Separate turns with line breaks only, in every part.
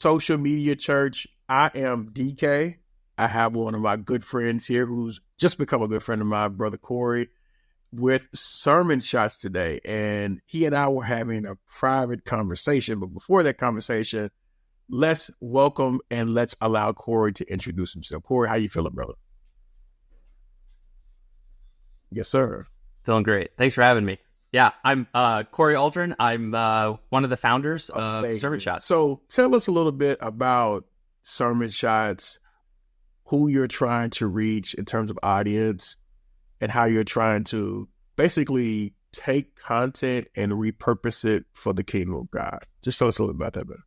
social media church. I am DK. I have one of my good friends here who's just become a good friend of mine, Brother Corey, with sermon shots today. And he and I were having a private conversation. But before that conversation, let's welcome and let's allow Corey to introduce himself. Corey, how you feeling, brother? Yes, sir.
Feeling great. Thanks for having me. Yeah, I'm Corey Alderin. I'm one of the founders of Sermon Shots.
So tell us a little bit about Sermon Shots, who you're trying to reach in terms of audience, and how you're trying to basically take content and repurpose it for the kingdom of God. Just tell us a little about that, man.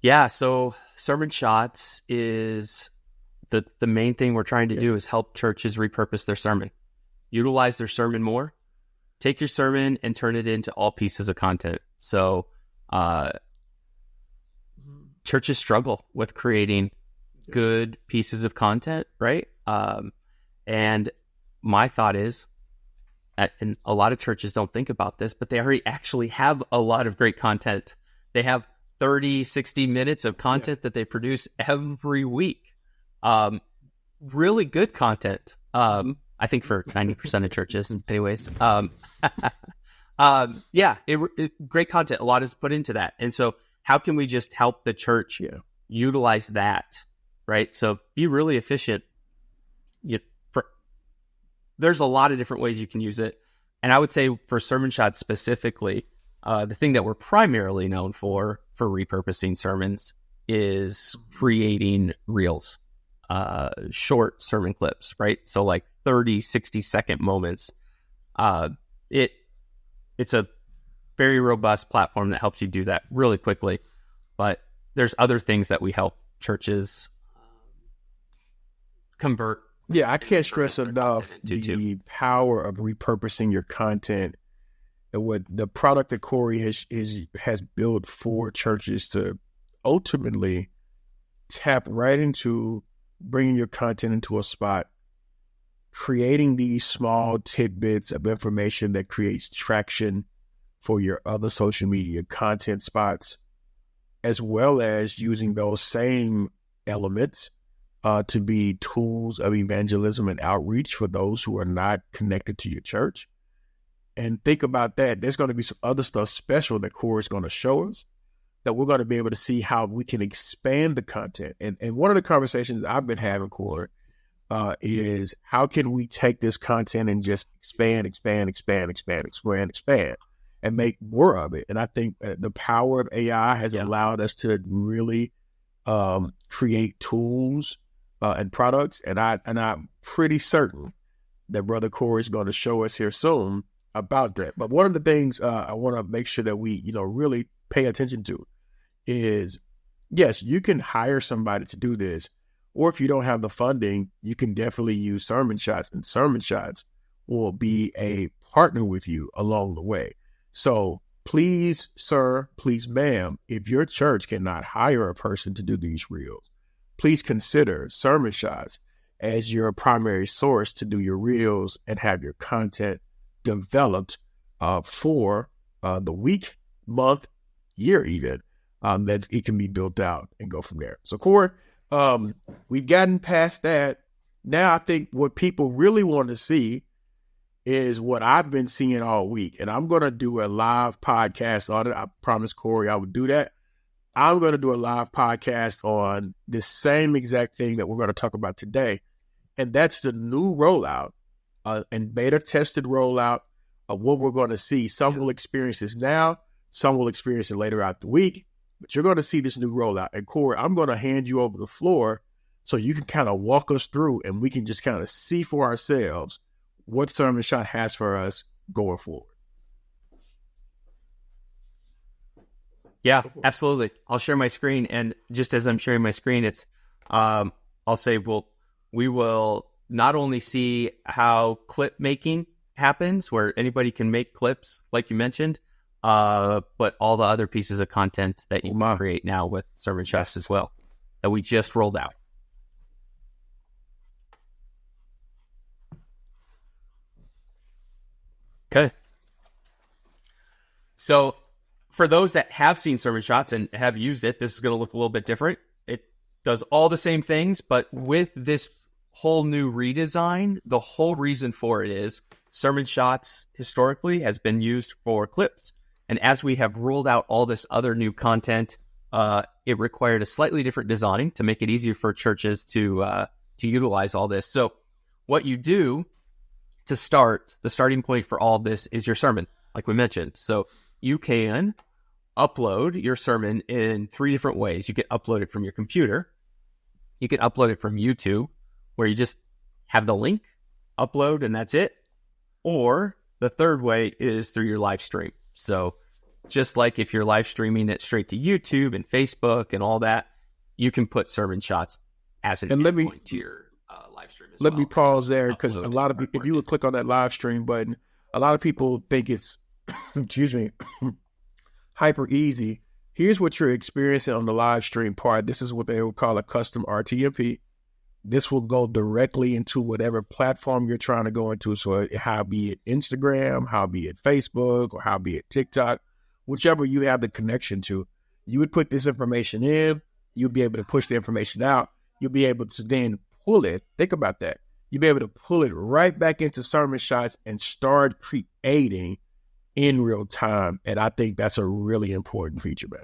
Yeah, so Sermon Shots is the main thing we're trying to do is help churches repurpose their sermon, utilize their sermon more, take your sermon and turn it into all pieces of content. So churches struggle with creating good pieces of content, right? And my thought is, and a lot of churches don't think about this, but they already actually have a lot of great content. They have 30, 60 minutes of content that they produce every week. Really good content. I think for 90% of churches anyways. Great content. A lot is put into that. And so how can we just help the church utilize that, right? So be really efficient. There's a lot of different ways you can use it. And I would say for Sermon Shots specifically, the thing that we're primarily known for repurposing sermons is creating reels. Short sermon clips, right? So like 30, 60-second moments. It's a very robust platform that helps you do that really quickly. But there's other things that we help churches convert.
Yeah, I can't stress enough the power of repurposing your content and what the product that Corey has built for churches to ultimately tap right into bringing your content into a spot, creating these small tidbits of information that creates traction for your other social media content spots, as well as using those same elements to be tools of evangelism and outreach for those who are not connected to your church. And think about that. There's going to be some other stuff special that Corey's going to show us, that we're going to be able to see how we can expand the content. And one of the conversations I've been having, Corey, is how can we take this content and just expand, and make more of it. And I think the power of AI has allowed us to really create tools and products. And I'm pretty certain that Brother Corey is going to show us here soon about that. But one of the things I want to make sure that we, really pay attention to is, yes, you can hire somebody to do this, or if you don't have the funding, you can definitely use Sermon Shots, and Sermon Shots will be a partner with you along the way. So please, sir, please, ma'am, if your church cannot hire a person to do these reels, please consider Sermon Shots as your primary source to do your reels and have your content developed for the week, month, year even, that it can be built out and go from there. So, Corey, we've gotten past that. Now I think what people really want to see is what I've been seeing all week. And I'm going to do a live podcast on it. I promised Corey I would do that. I'm going to do a live podcast on the same exact thing that we're going to talk about today. And that's the new rollout and beta tested rollout of what we're going to see. Some will experience this now. Some will experience it later out the week. But you're going to see this new rollout. And Corey, I'm going to hand you over the floor so you can kind of walk us through and we can just kind of see for ourselves what Sermon Shot has for us going forward.
Yeah, absolutely. I'll share my screen. And just as I'm sharing my screen, it's I'll say, we will not only see how clip making happens, where anybody can make clips, like you mentioned, but all the other pieces of content that you can create now with Sermon Shots as well, that we just rolled out. Okay. So for those that have seen Sermon Shots and have used it, this is going to look a little bit different. It does all the same things, but with this whole new redesign, the whole reason for it is Sermon Shots historically has been used for clips. And as we have rolled out all this other new content, it required a slightly different design to make it easier for churches to utilize all this. So what you do to start, the starting point for all of this is your sermon, like we mentioned. So you can upload your sermon in 3 different ways. You can upload it from your computer. You can upload it from YouTube, where you just have the link, upload, and that's it. Or the third way is through your live stream. So just like if you're live streaming it straight to YouTube and Facebook and all that, you can put Sermon Shots as an endpoint to your live stream as well.
Let me pause there, because a lot of people, if you would click on that live stream button, a lot of people think it's, excuse me, hyper easy. Here's what you're experiencing on the live stream part. This is what they would call a custom RTMP. This will go directly into whatever platform you're trying to go into. So how be it Instagram, how be it Facebook, or how be it TikTok, whichever you have the connection to, you would put this information in. You'll be able to push the information out. You'll be able to then pull it. Think about that. You'll be able to pull it right back into Sermon Shots and start creating in real time. And I think that's a really important feature, man.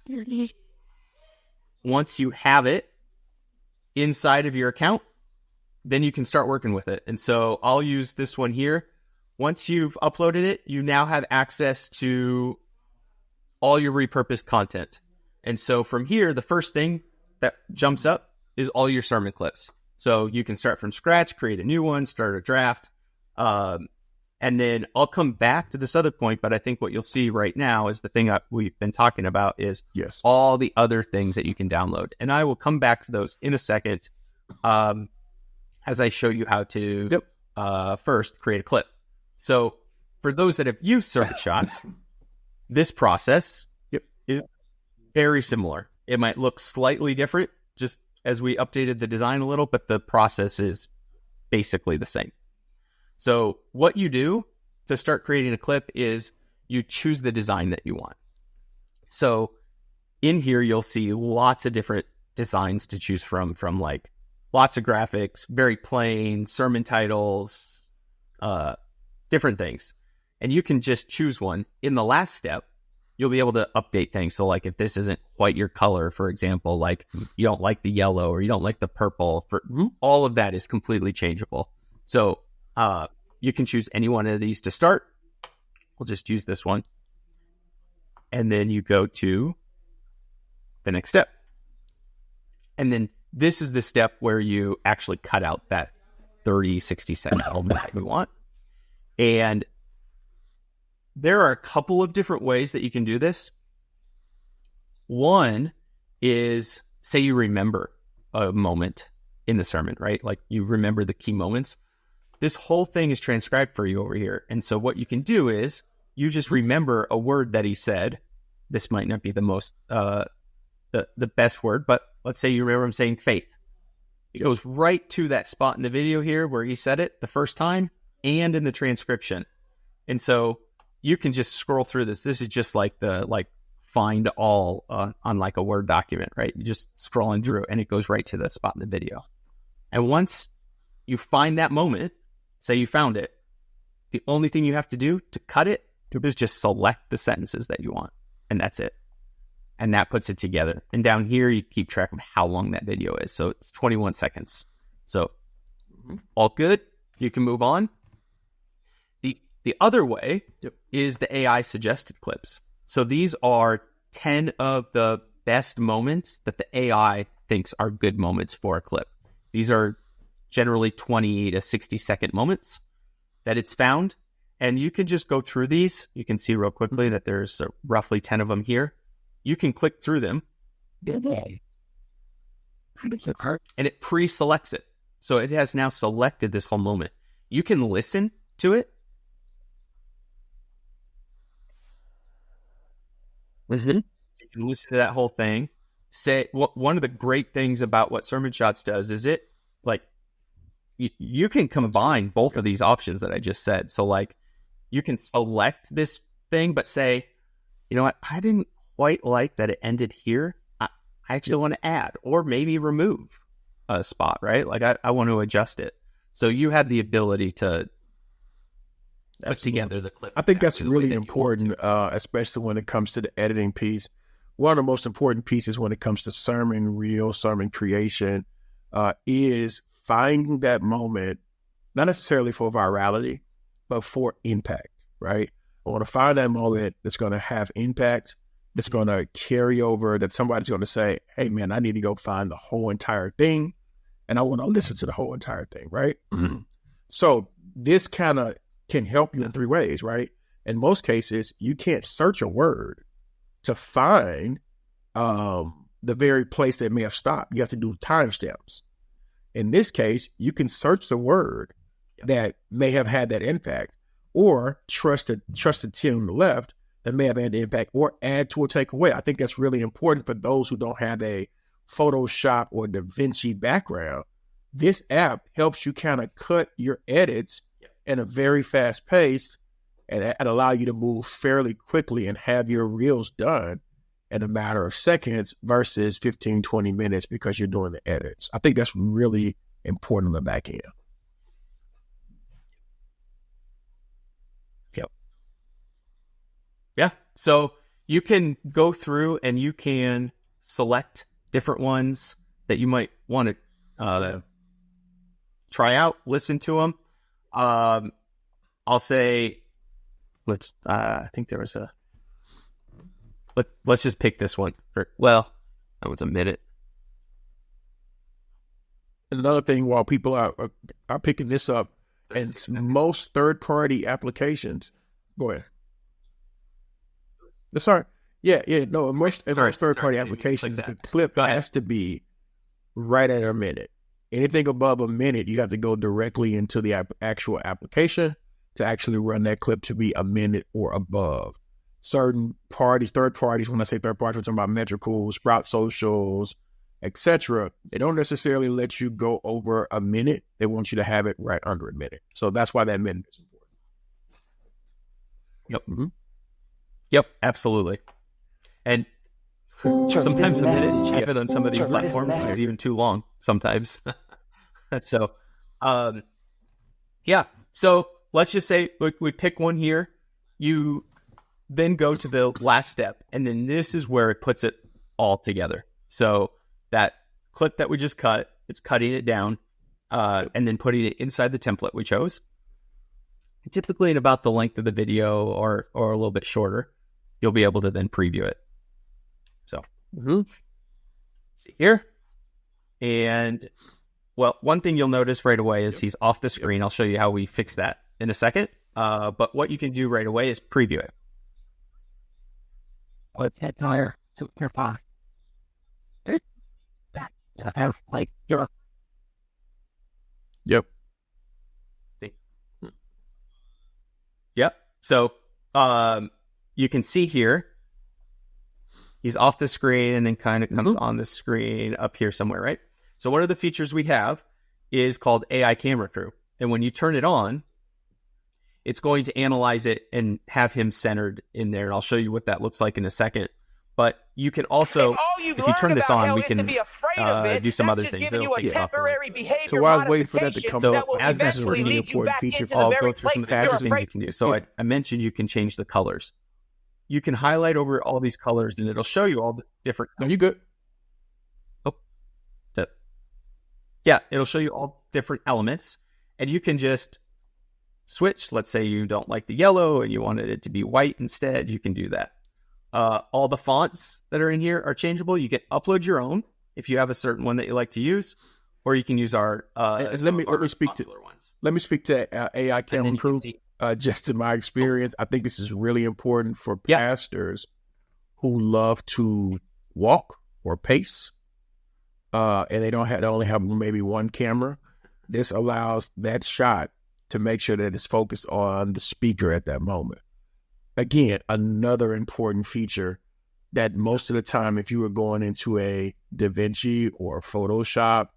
Yep. Once you have it inside of your account, then you can start working with it. And so I'll use this one here. Once you've uploaded it, you now have access to all your repurposed content. And so from here, the first thing that jumps up is all your sermon clips. So you can start from scratch, create a new one, start a draft. And then I'll come back to this other point, but I think what you'll see right now is the thing we've been talking about is all the other things that you can download. And I will come back to those in a second as I show you how to first create a clip. So for those that have used Sermon Shots, this process is very similar. It might look slightly different just as we updated the design a little, but the process is basically the same. So what you do to start creating a clip is you choose the design that you want. So in here, you'll see lots of different designs to choose from like lots of graphics, very plain, sermon titles, different things. And you can just choose one. In the last step, you'll be able to update things. So like if this isn't quite your color, for example, like you don't like the yellow or you don't like the purple, all of that is completely changeable. So you can choose any one of these to start. We'll just use this one. And then you go to the next step. And then this is the step where you actually cut out that 30, 60-second element that you want. And there are a couple of different ways that you can do this. One is, say you remember a moment in the sermon, right? Like you remember the key moments. This whole thing is transcribed for you over here. And so what you can do is you just remember a word that he said. This might not be the most, the best word, but let's say you remember him saying faith. It goes right to that spot in the video here where he said it the first time and in the transcription. And so you can just scroll through this. This is just like the, find all on like a Word document, right? You just scrolling through and it goes right to the spot in the video. And once you find that moment, say you found it, the only thing you have to do to cut it is just select the sentences that you want. And that's it. And that puts it together. And down here, you keep track of how long that video is. So it's 21 seconds. So all good. You can move on. The other way is the AI suggested clips. So these are 10 of the best moments that the AI thinks are good moments for a clip. These are generally 20 to 60-second moments that it's found. And you can just go through these. You can see real quickly that there's roughly 10 of them here. You can click through them. And it pre-selects it. So it has now selected this whole moment. You can listen to it. You can listen to that whole thing. Say one of the great things about what Sermon Shots does is you can combine both of these options that I just said. So like you can select this thing, but say, you know what, I didn't quite like that it ended here. I actually want to add or maybe remove a spot, right? Like I want to adjust it. So you have the ability to put together the clip.
I think that's really important, especially when it comes to the editing piece. One of the most important pieces when it comes to sermon creation, is finding that moment, not necessarily for virality, but for impact, right? I want to find that moment that's going to have impact, that's going to carry over, that somebody's going to say, hey, man, I need to go find the whole entire thing, and I want to listen to the whole entire thing, right? Mm-hmm. So this kind of can help you in three ways, right? In most cases, you can't search a word to find the very place that may have stopped. You have to do timestamps. In this case, you can search the word that may have had that impact, or trust the team on the left that may have had the impact, or add to or take away. I think that's really important for those who don't have a Photoshop or DaVinci background. This app helps you kind of cut your edits in a very fast pace and allow you to move fairly quickly and have your reels done in a matter of seconds versus 15, 20 minutes because you're doing the edits. I think that's really important on the back end. Yep.
Yeah. So you can go through and you can select different ones that you might want to try out, listen to them. I'll say, I think there was let's just pick this one. That was a minute.
Another thing, while people are picking this up, and most third-party applications, go ahead. Sorry. Most third-party applications, the clip has to be right at a minute. Anything above a minute, you have to go directly into the actual application to actually run that clip to be a minute or above. Certain parties, third parties, when I say third parties, we're talking about Metrical, Sprout Socials, etc. They don't necessarily let you go over a minute. They want you to have it right under a minute. So that's why that minute is important.
Yep. Mm-hmm. Yep, absolutely. And sometimes a minute, even on some of these platforms, is even too long sometimes. So, So let's just say we pick one here. You then go to the last step, and then this is where it puts it all together. So that clip that we just cut, it's cutting it down and then putting it inside the template we chose. Typically in about the length of the video or a little bit shorter, you'll be able to then preview it. So see here. And one thing you'll notice right away is he's off the screen. I'll show you how we fix that in a second. But what you can do right away is preview it.
Put that tire to your pocket.
Yep.
Yep. So you can see here, he's off the screen and then kind of comes on the screen up here somewhere, right? So one of the features we have is called AI Camera Crew. And when you turn it on, it's going to analyze it and have him centered in there. And I'll show you what that looks like in a second. But you can also, if you turn this on, we can do some other things. It'll take off.
So while I was waiting for that to come
up, as that's a really important feature, I'll go through some of the other things you can do. So I mentioned you can change the colors. You can highlight over all these colors, and it'll show you all the different.
No, you good?
Oh, yeah, it'll show you all different elements, and you can just switch. Let's say you don't like the yellow and you wanted it to be white instead. You can do that. All the fonts that are in here are changeable. You can upload your own if you have a certain one that you like to use, or you can use our.
Let me speak to ones. Let me speak to AI Camera Crew. Just in my experience, I think this is really important for pastors who love to walk or pace, and they only have maybe one camera. This allows that shot to make sure that it's focused on the speaker at that moment. Again, another important feature that most of the time, if you were going into a DaVinci or Photoshop,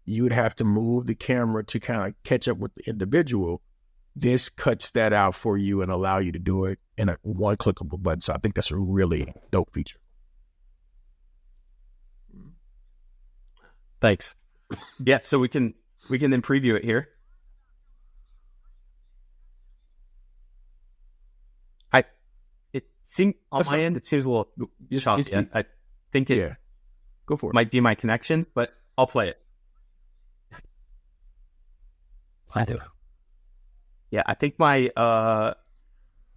you would have to move the camera to kind of catch up with the individual. this cuts that out for you and allow you to do it in a one clickable button. So I think that's a really dope feature.
Thanks. Yeah, so we can then preview it here. It seems on my end, it seems a little choppy. I think it
go for it.
Might be my connection, but I'll play it.
I do.
Yeah, I think my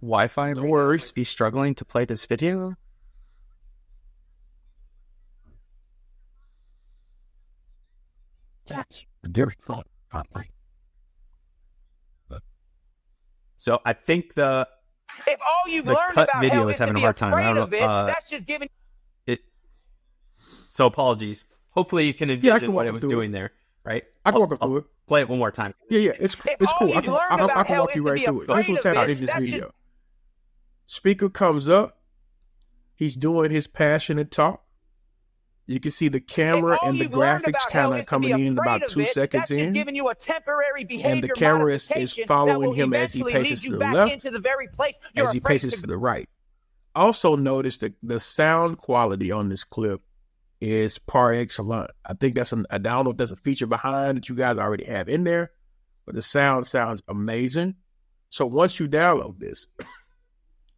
Wi-Fi might be struggling to play this video.
That's very fun. Probably.
So I think the cut video is having a hard time. I don't know. That's just giving it. So apologies. Hopefully you can envision what it was doing there, right?
I can walk through it.
Play it one more time.
Yeah, it's cool. I can walk you right through it. Here's what's happening in this video. Speaker comes up. He's doing his passionate talk. You can see the camera and the graphics kind of coming in about 2 seconds in.
Giving you a temporary behavior
and the camera is following him as he paces to the left, as he paces to the right. Also notice that the sound quality on this clip is par excellence. I think I don't know if there's a feature behind that you guys already have in there, but the sound sounds amazing. So once you download this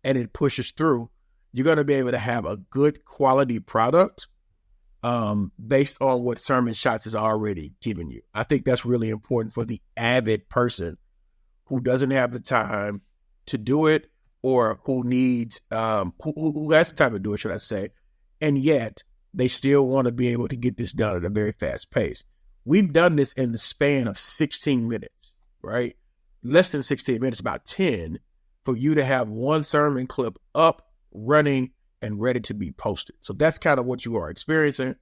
and it pushes through, you're going to be able to have a good quality product based on what Sermon Shots has already given you. I think that's really important for the avid person who doesn't have the time to do it, or who needs, who has the time to do it, should I say, and yet they still want to be able to get this done at a very fast pace. We've done this in the span of 16 minutes, right? Less than 16 minutes, about 10, for you to have one sermon clip up, running, and ready to be posted. So that's kind of what you are experiencing.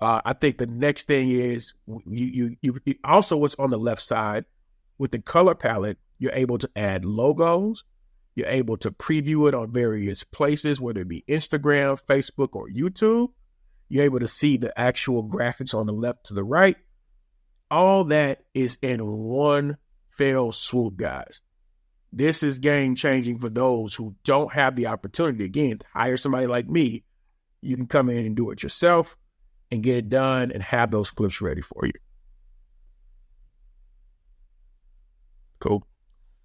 I think the next thing is you also what's on the left side with the color palette, you're able to add logos. You're able to preview it on various places, whether it be Instagram, Facebook, or YouTube. You're able to see the actual graphics on the left to the right. All that is in one fell swoop, guys. This is game changing for those who don't have the opportunity, again, to hire somebody like me. You can come in and do it yourself and get it done and have those clips ready for you. Cool.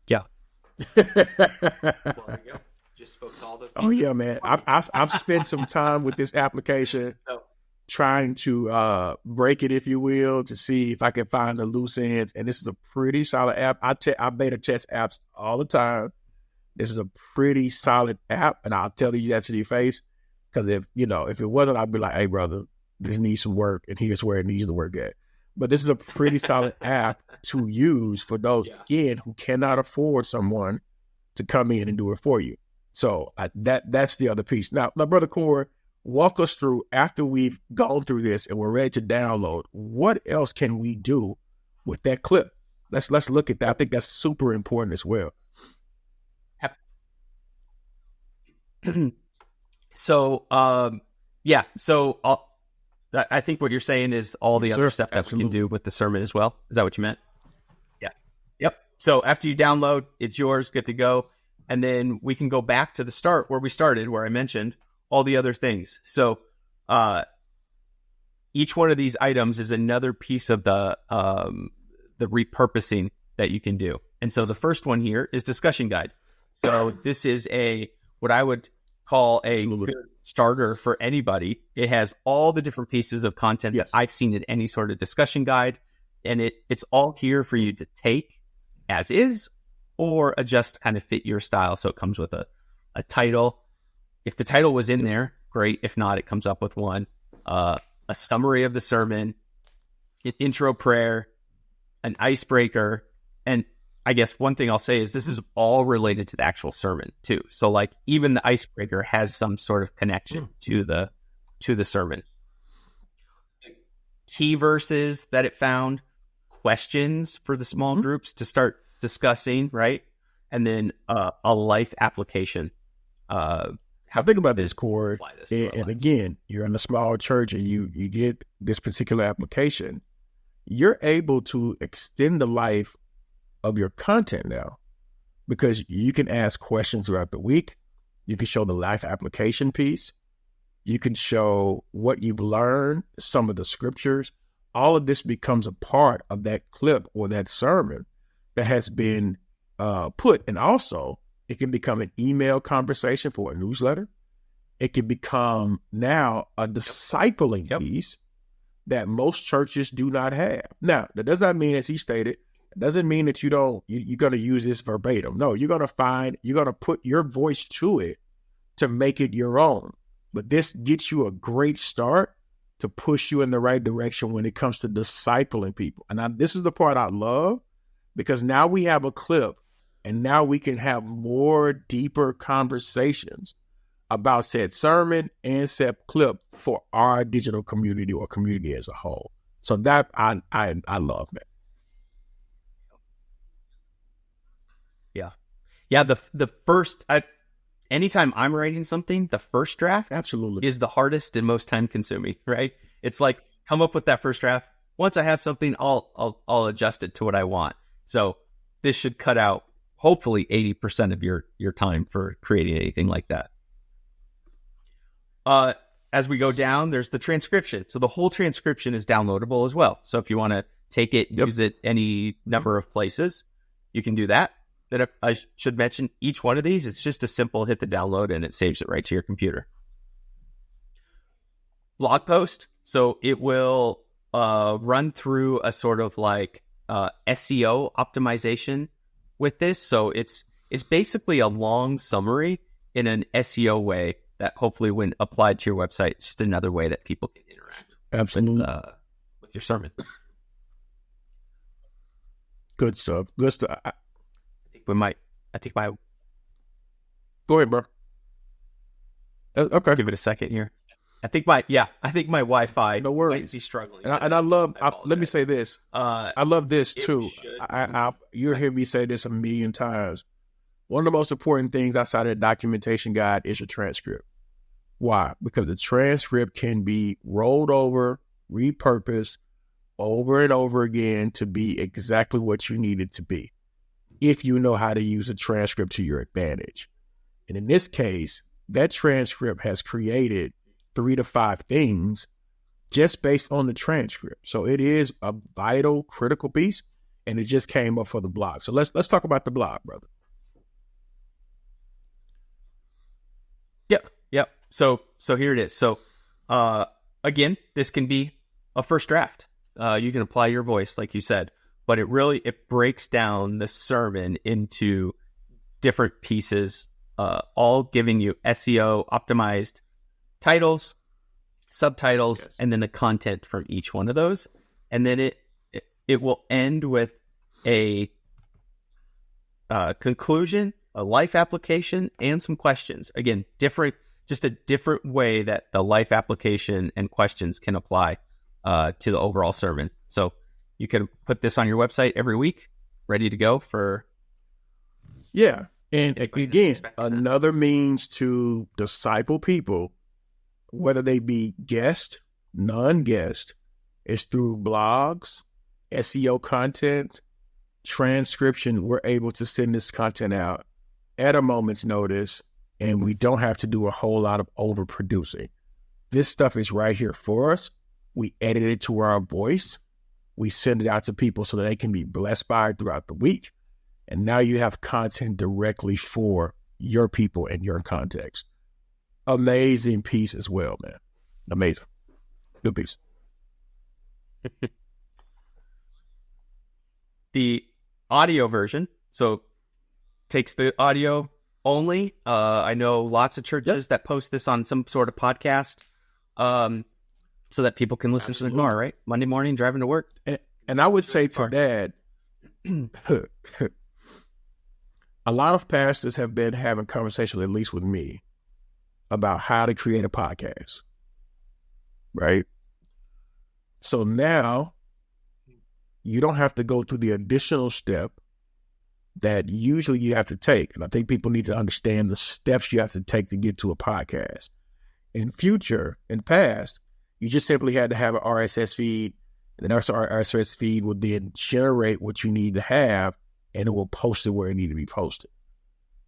Yeah. Well, there you go. Just spoke to all the
oh yeah, man. I've spent some time with this application trying to break it, if you will, to see if I can find the loose ends. And this is a pretty solid app. I beta test apps all the time. This is a pretty solid app, and I'll tell you that to your face. Because if it wasn't, I'd be like, hey, brother, this needs some work, and here's where it needs to work at. But this is a pretty solid app to use for those, again, who cannot afford someone to come in and do it for you. So that's the other piece. Now, Brother Core, walk us through, after we've gone through this and we're ready to download, what else can we do with that clip? Let's look at that. I think that's super important as well.
So, I think what you're saying is all the other stuff that we can do with the sermon as well. Is that what you meant? Yeah. Yep. So after you download, it's yours, good to go. And then we can go back to the start where we started, where I mentioned all the other things. So each one of these items is another piece of the repurposing that you can do. And so the first one here is discussion guide. So this is what I would call a good starter for anybody. It has all the different pieces of content that I've seen in any sort of discussion guide. And it's all here for you to take as is or adjust to kind of fit your style. So it comes with a title. If the title was in there, great. If not, it comes up with one. A summary of the sermon, an intro prayer, an icebreaker. And I guess one thing I'll say is this is all related to the actual sermon too. So like even the icebreaker has some sort of connection to the sermon. Key verses that it found, questions for the small groups to start discussing, right? And then a life application.
How think about this, Corey? And again, you're in a small church and you get this particular application. You're able to extend the life of your content now. because you can ask questions throughout the week. You can show the life application piece. You can show what you've learned, some of the scriptures. All of this becomes a part of that clip or that sermon that has been put. And also, it can become an email conversation for a newsletter. It can become now a discipling piece that most churches do not have. Now, that does not mean, as he stated, it doesn't mean that you're going to use this verbatim. No, you're going to put your voice to it to make it your own. But this gets you a great start to push you in the right direction when it comes to discipling people. And this is the part I love, because now we have a clip and now we can have more deeper conversations about said sermon and said clip for our digital community or community as a whole. So that I love, man.
Yeah. The first, anytime I'm writing something, the first draft
absolutely
is the hardest and most time consuming, right? It's like, come up with that first draft. Once I have something, I'll adjust it to what I want. So this should cut out hopefully 80% of your time for creating anything like that. As we go down, there's the transcription. So the whole transcription is downloadable as well. So if you want to take it, use it any number of places, you can do that. Then I should mention each one of these, it's just a simple hit the download and it saves it right to your computer. Blog post. So it will run through a sort of like SEO optimization with this. So it's basically a long summary in an SEO way that hopefully when applied to your website, it's just another way that people can interact
absolutely
with your sermon.
Good stuff.
I think my
Go ahead, bro. Okay.
Give it a second here. I think my Wi-Fi
no worries.
might be struggling.
And I love, let me say this. I love this too. You'll hear me say this a million times. One of the most important things outside of the documentation guide is your transcript. Why? Because the transcript can be rolled over, repurposed over and over again to be exactly what you need it to be, if you know how to use a transcript to your advantage. And in this case, that transcript has created 3 to 5 things just based on the transcript. So it is a vital, critical piece, and it just came up for the blog. So let's talk about the blog, brother.
Yep. So here it is. So again, this can be a first draft. You can apply your voice, like you said, but it breaks down the sermon into different pieces, all giving you SEO optimized titles, subtitles, and then the content from each one of those. And then it will end with a conclusion, a life application, and some questions. Again, just a different way that the life application and questions can apply to the overall sermon. So you can put this on your website every week, ready to go for...
Yeah. And again, another means to disciple people, whether they be guest, non-guest, is through blogs, SEO content, transcription. We're able to send this content out at a moment's notice, and we don't have to do a whole lot of overproducing. This stuff is right here for us. We edit it to our voice. We send it out to people so that they can be blessed by it throughout the week. And now you have content directly for your people and your context. Amazing piece as well, man. Amazing. Good piece.
The audio version, so takes the audio only. I know lots of churches that post this on some sort of podcast, so that people can listen to the car, right? Monday morning, driving to work.
And I would say to that, a lot of pastors have been having conversations, at least with me, about how to create a podcast, right? So now you don't have to go through the additional step that usually you have to take. And I think people need to understand the steps you have to take to get to a podcast. In past, you just simply had to have an RSS feed, and then our RSS feed would then generate what you need to have, and it will post it where it needs to be posted.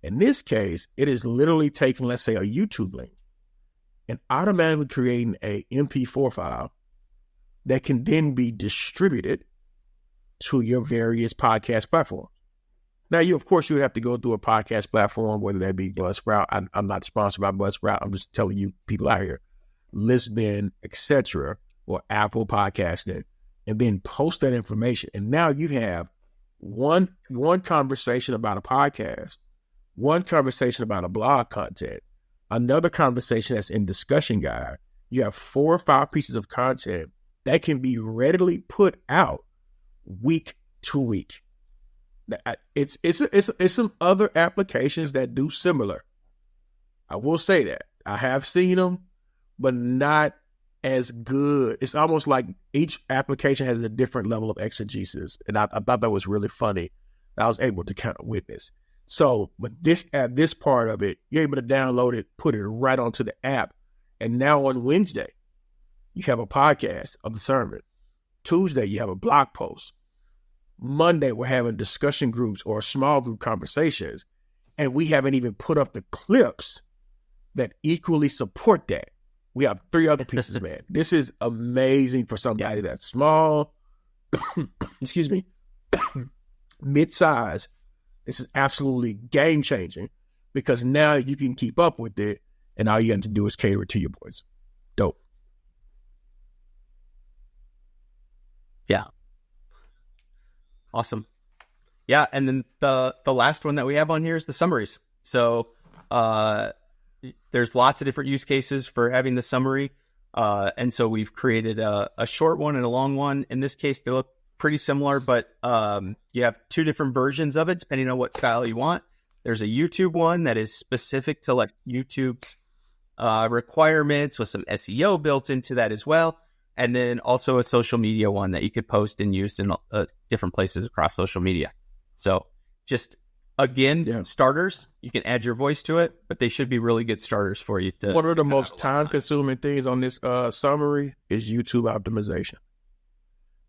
In this case, it is literally taking, let's say, a YouTube link and automatically creating a MP4 file that can then be distributed to your various podcast platforms. Now, of course, you would have to go through a podcast platform, whether that be Buzzsprout. I'm not sponsored by Buzzsprout. I'm just telling you people out here, Lisbon, etc., or Apple Podcasting, and then post that information. And now you have one conversation about a podcast, one conversation about a blog content, another conversation that's in discussion guide. You have 4 or 5 pieces of content that can be readily put out week to week. It's some other applications that do similar. I will say that. I have seen them, but not as good. It's almost like each application has a different level of exegesis. And I thought that was really funny. I was able to kind of witness. So, but this part of it, you're able to download it, put it right onto the app. And now on Wednesday, you have a podcast of the sermon. Tuesday, you have a blog post. Monday, we're having discussion groups or small group conversations. And we haven't even put up the clips that equally support that. We have 3 other pieces, man. This is amazing for somebody that's small, excuse me, mid-size. This is absolutely game-changing because now you can keep up with it, and all you have to do is cater it to your boys. Dope.
Yeah. Awesome. Yeah, and then the last one that we have on here is the summaries. So there's lots of different use cases for having the summary. And so we've created a short one and a long one. In this case, they look pretty similar, but you have 2 different versions of it, depending on what style you want. There's a YouTube one that is specific to like YouTube's requirements with some SEO built into that as well. And then also a social media one that you could post and use in different places across social media. So just, again, starters, you can add your voice to it, but they should be really good starters for you.
One of the most time-consuming things on this summary is YouTube optimization.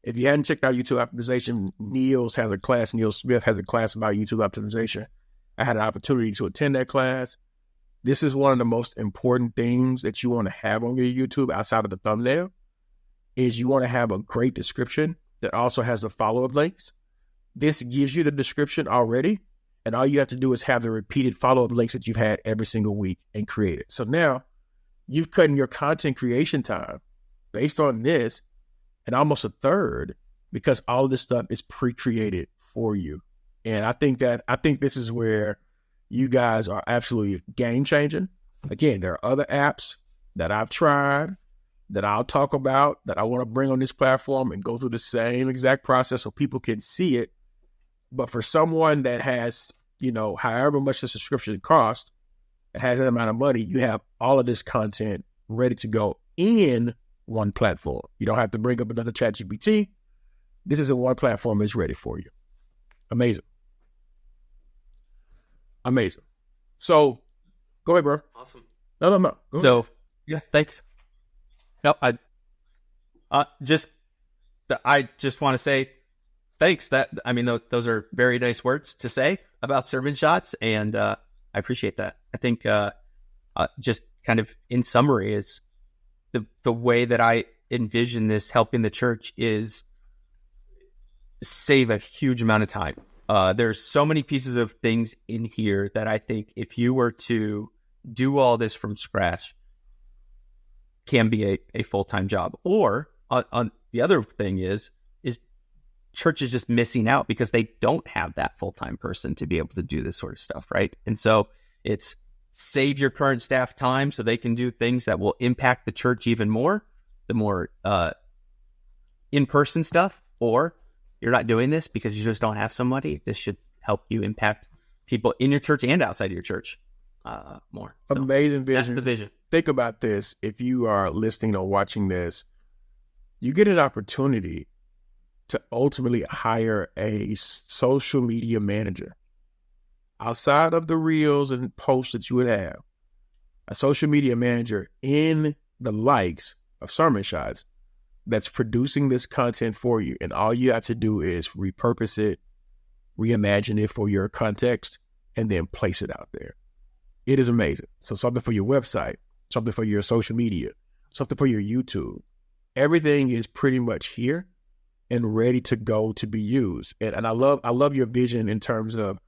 If you hadn't checked out YouTube optimization, Neil Smith has a class about YouTube optimization. I had an opportunity to attend that class. This is one of the most important things that you want to have on your YouTube outside of the thumbnail. Is you want to have a great description that also has the follow-up links. This gives you the description already, and all you have to do is have the repeated follow-up links that you've had every single week and create it. So now you've cut in your content creation time based on this and almost a third because all of this stuff is pre-created for you. And I think this is where you guys are absolutely game-changing. Again, there are other apps that I've tried that I'll talk about, that I want to bring on this platform and go through the same exact process so people can see it. But for someone that has, however much the subscription costs, it has that amount of money, you have all of this content ready to go in one platform. You don't have to bring up another ChatGPT. This is in one platform that's ready for you. Amazing. So, go ahead, bro.
Awesome.
No.
So, yeah, thanks. No, I just want to say thanks. Those are very nice words to say about sermon shots, and I appreciate that. I think just kind of in summary is the way that I envision this helping the church is save a huge amount of time. There's so many pieces of things in here that I think if you were to do all this from scratch, can be a full-time job. Or on the other thing is church is just missing out because they don't have that full-time person to be able to do this sort of stuff, right? And so it's save your current staff time so they can do things that will impact the church even more, the more in-person stuff, or you're not doing this because you just don't have somebody. This should help you impact people in your church and outside of your church more. So
amazing vision.
That's the vision.
Think about this. If you are listening or watching this, you get an opportunity to ultimately hire a social media manager. Outside of the reels and posts that you would have, a social media manager in the likes of sermon shots that's producing this content for you. And all you have to do is repurpose it, reimagine it for your context, and then place it out there. It is amazing. So something for your website, something for your social media, something for your YouTube. Everything is pretty much here and ready to go to be used. And I love your vision in terms of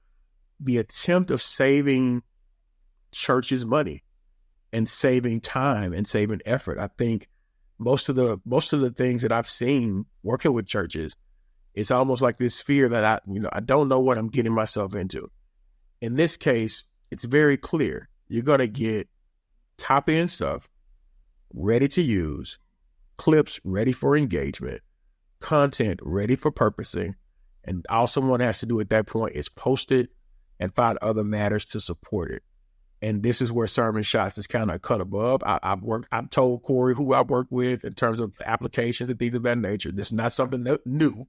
the attempt of saving churches money and saving time and saving effort. I think most of the things that I've seen working with churches, it's almost like this fear that I don't know what I'm getting myself into. In this case, it's very clear. You're going to get top end stuff ready to use, clips ready for engagement, content ready for purposing. And all someone has to do at that point is post it and find other matters to support it. And this is where Sermon Shots is kind of cut above. I've told Corey who I work with in terms of applications and things of that nature. This is not something new.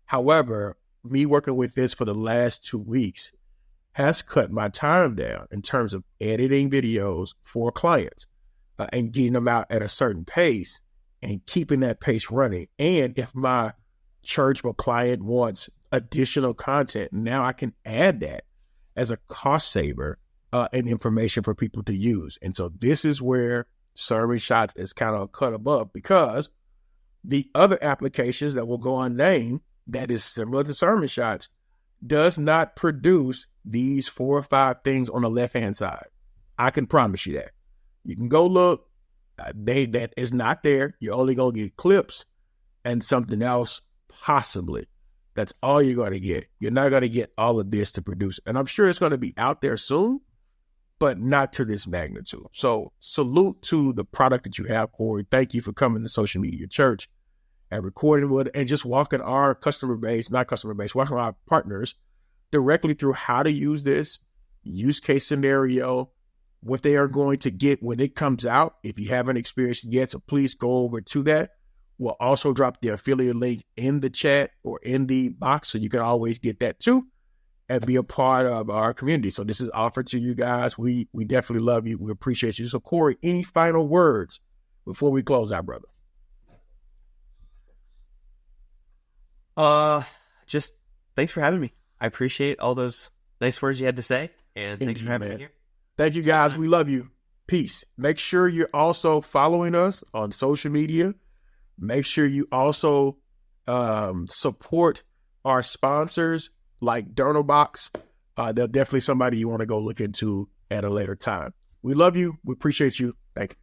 However, me working with this for the last 2 weeks has cut my time down in terms of editing videos for clients and getting them out at a certain pace and keeping that pace running. And if my church or client wants additional content, now I can add that as a cost saver and information for people to use. And so this is where Sermon Shots is kind of cut above, because the other applications that will go unnamed that is similar to Sermon Shots does not produce these 4 or 5 things on the left-hand side. I can promise you that. You can go look. That is not there. You're only going to get clips and something else, possibly. That's all you're going to get. You're not going to get all of this to produce. And I'm sure it's going to be out there soon, but not to this magnitude. So salute to the product that you have, Corey. Thank you for coming to Social Media Church and recording with and just walking our walking our partners directly through how to use this use case scenario, what they are going to get when it comes out. If you haven't experienced it yet, so please go over to that. We'll also drop the affiliate link in the chat or in the box, so you can always get that too and be a part of our community. So this is offered to you guys. We definitely love you. We appreciate you. So Corey, any final words before we close out, brother?
Just thanks for having me. I appreciate all those nice words you had to say, and thanks for having me here.
Thank you, guys. We love you. Peace. Make sure you're also following us on social media. Make sure you also support our sponsors like Dernobox. They're definitely somebody you want to go look into at a later time. We love you. We appreciate you. Thank you.